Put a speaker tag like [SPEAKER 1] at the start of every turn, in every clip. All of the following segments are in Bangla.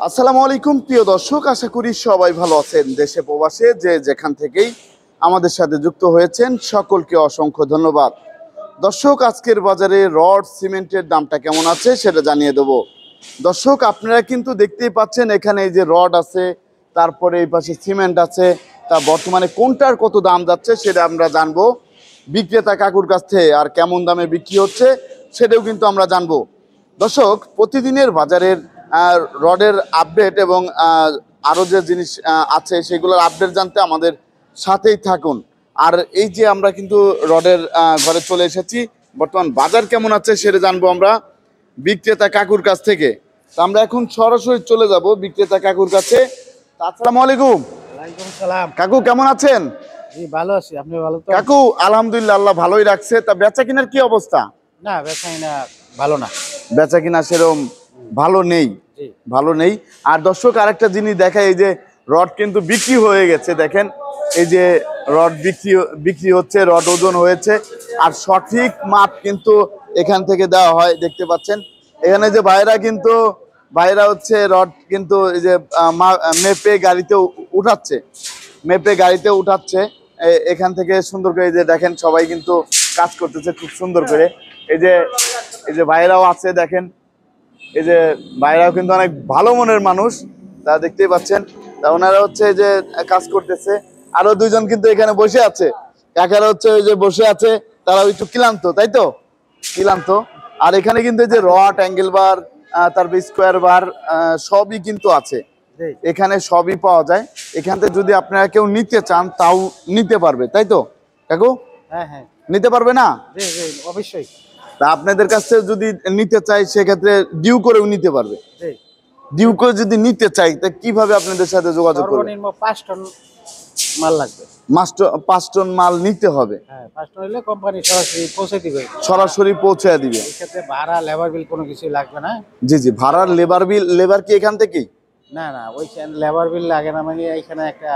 [SPEAKER 1] আসসালামু আলাইকুম প্রিয় দর্শক, আশা করি সবাই ভালো আছেন। দেশে প্রবাসে যে যেখান থেকেই আমাদের সাথে যুক্ত হয়েছেন সকলকে অসংখ্য ধন্যবাদ। দর্শক, আজকের বাজারে রড সিমেন্টের দামটা কেমন আছে সেটা জানিয়ে দেব। দর্শক, আপনারা কিন্তু দেখতেই পাচ্ছেন এখানে এই যে রড আছে, তারপরে এই পাশে সিমেন্ট আছে। তা বর্তমানে কোনটার কত দাম যাচ্ছে সেটা আমরা জানবো বিক্রেতা কাকুর কাছ থেকে, আর কেমন দামে বিক্রি হচ্ছে সেটাও কিন্তু আমরা জানবো। দর্শক, প্রতিদিনের বাজারের রডের আপডেট এবং আরও যে জিনিস আছে সেগুলোর আপডেট জানতে আমাদের সাথেই থাকুন। আর এই যে আমরা কিন্তু রডের ঘরে চলে এসেছি, বর্তমান বাজার কেমন আছে সেটা জানবো আমরা বিক্রেতা কাকুর কাছ থেকে। তো আমরা এখন সরাসরি চলে যাব বিক্রেতা কাকুর কাছে। আসসালামু আলাইকুম।
[SPEAKER 2] ওয়ালাইকুম সালাম।
[SPEAKER 1] কাকু কেমন আছেন?
[SPEAKER 2] জি ভালো আছি, আপনি ভালো তো?
[SPEAKER 1] কাকু আলহামদুলিল্লাহ, আল্লাহ ভালোই রাখছে। তা বেচা কিনার কি অবস্থা?
[SPEAKER 2] না বেচাই না, ভালো না।
[SPEAKER 1] বেচা কিনা সেরকম ভালো নেই,
[SPEAKER 2] জি
[SPEAKER 1] ভালো নেই। আর দর্শক, আরেকটা জিনিস দেখায়, এই যে রড কিন্তু বিক্রি হয়ে গেছে। দেখেন এই যে রড বিক্রি হচ্ছে, রড ওজন হয়েছে। আর সঠিক মাপ কিন্তু এখান থেকে দেওয়া হয়, দেখতে পাচ্ছেন। এখানে যে ভাইরা হচ্ছে রড কিন্তু এই যে মেপে গাড়িতে উঠাচ্ছে। এখান থেকে সুন্দর করে এই যে দেখেন সবাই কিন্তু কাজ করতেছে খুব সুন্দর করে। এই যে ভাইরাও আছে, দেখেন এই যে ভাইরাও কিন্তু অনেক ভালো মনের মানুষ, তা দেখতেই পাচ্ছেন। তা ওনারা হচ্ছে যে কাজ করতেছে। আরো দুইজন কিন্তু এখানে বসে আছে, কাকারা হচ্ছে ওই যে বসে আছে, তারা একটু ক্লান্ত, তাই তো ক্লান্ত। আর এখানে কিন্তু এই যে রড, অ্যাঙ্গেল বার, তারপর স্কোয়ার বার সবই কিন্তু আছে, এখানে সবই পাওয়া যায়। এখান থেকে যদি আপনারা কেউ নিতে চান তাও নিতে পারবে, তাই তো কাকু?
[SPEAKER 2] হ্যাঁ হ্যাঁ,
[SPEAKER 1] নিতে পারবে না?
[SPEAKER 2] জি জি অবশ্যই।
[SPEAKER 1] তা আপনাদের কাছ থেকে যদি নিতে চাই সেক্ষেত্রে ডিউ করেও নিতে পারবে।
[SPEAKER 2] জি,
[SPEAKER 1] ডিউ করে যদি নিতে চাই তা কিভাবে আপনাদের সাথে যোগাযোগ করবে?
[SPEAKER 2] সর্বনিম্ন 5 টন মাল লাগবে।
[SPEAKER 1] 5 টন মাল নিতে হবে।
[SPEAKER 2] হ্যাঁ, 5 টন হলে কোম্পানি সরাসরি পৌঁছে দিবে।
[SPEAKER 1] সরাসরি পৌঁছে দিবে।
[SPEAKER 2] এই ক্ষেত্রে ভাড়া, লেবার বিল কোনো কিছুই লাগবে না।
[SPEAKER 1] জি জি, ভাড়ার লেবার কি এখান থেকেই?
[SPEAKER 2] না না, ওইখানে লেবার বিল লাগে না, মানে এইখানে একটা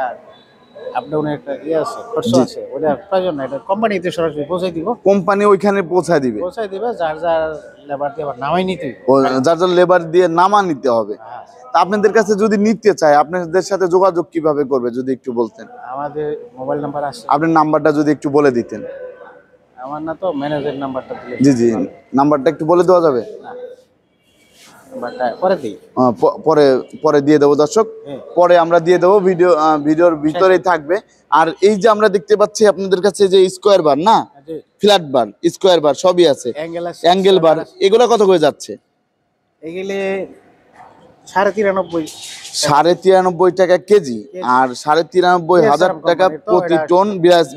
[SPEAKER 2] আপ ডাউনের একটা আছে, খরচ
[SPEAKER 1] জি।
[SPEAKER 2] আছে, ওটা প্রয়োজন না। এটা কোম্পানিতে সরাসরি পৌঁছে দিব।
[SPEAKER 1] কোম্পানি ওইখানে পৌঁছায় দিবে।
[SPEAKER 2] পৌঁছে দিবে, যার যার লেবার দিয়ে আবার নামাই নিতে হবে।
[SPEAKER 1] ও, যার যার লেবার দিয়ে নামা নিতে হবে।
[SPEAKER 2] হ্যাঁ,
[SPEAKER 1] তা আপনাদের কাছে যদি নিতে চায় আপনাদের সাথে যোগাযোগ কিভাবে করবে যদি একটু বলতেন?
[SPEAKER 2] আমাদের মোবাইল নাম্বার আছে।
[SPEAKER 1] আপনার নাম্বারটা যদি একটু বলে দিতেন।
[SPEAKER 2] আমার না, তো ম্যানেজার নাম্বারটা দিলে।
[SPEAKER 1] জি জি, নাম্বারটা একটু বলে দেওয়া যাবে?
[SPEAKER 2] না, নাম্বারটা পরে দিই।
[SPEAKER 1] পরে পরে দিয়ে দেবো দর্শক,
[SPEAKER 2] হ্যাঁ।
[SPEAKER 1] পরে আমরা দিয়ে দেবো, ভিডিওর ভিতরেই থাকবে। আর এই যে আমরা দেখতে পাচ্ছি আপনাদের কাছে যে স্কোয়ার বার না, ফ্ল্যাট বার, স্কোয়ার বার সবই আছে, অ্যাঙ্গেল বার, এগুলো কত করে যাচ্ছে?
[SPEAKER 2] এগুলি 93.5
[SPEAKER 1] 93.5 টাকা কেজি, আর 93,500 টাকা প্রতি টন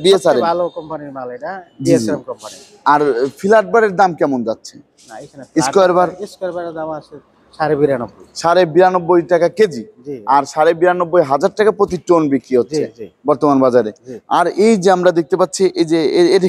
[SPEAKER 1] বিএসআর।
[SPEAKER 2] ভালো কোম্পানির মাল এটা, ডিএসএম কোম্পানি।
[SPEAKER 1] আর ফ্ল্যাট বারের দাম কেমন যাচ্ছে?
[SPEAKER 2] না, এখানে
[SPEAKER 1] স্কোয়ার
[SPEAKER 2] বারের দাম আছে 92.5।
[SPEAKER 1] 92.5 টাকা কেজি,
[SPEAKER 2] জি।
[SPEAKER 1] আর 92,500 টাকা প্রতি টন বিক্রি হচ্ছে
[SPEAKER 2] জি, জি।
[SPEAKER 1] বর্তমান বাজারে।
[SPEAKER 2] জি।
[SPEAKER 1] আর এই যে আমরা দেখতে পাচ্ছি এই যে এটা